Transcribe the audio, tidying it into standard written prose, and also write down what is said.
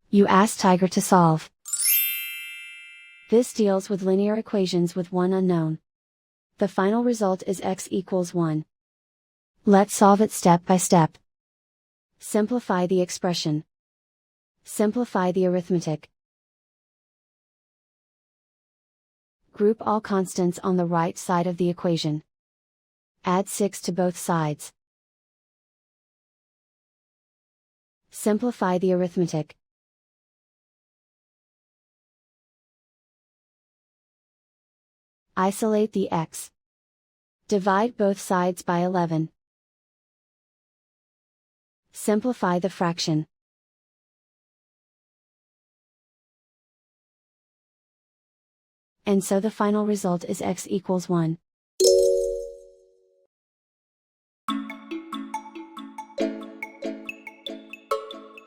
You ask Tiger to solve. This deals with linear equations with one unknown. The final result is x equals 1. Let's solve it step by step. Simplify the expression. Simplify the arithmetic. Group all constants on the right side of the equation. Add 6 to both sides. Simplify the arithmetic. Isolate the x. Divide both sides by 11. Simplify the fraction. And so the final result is x equals 1.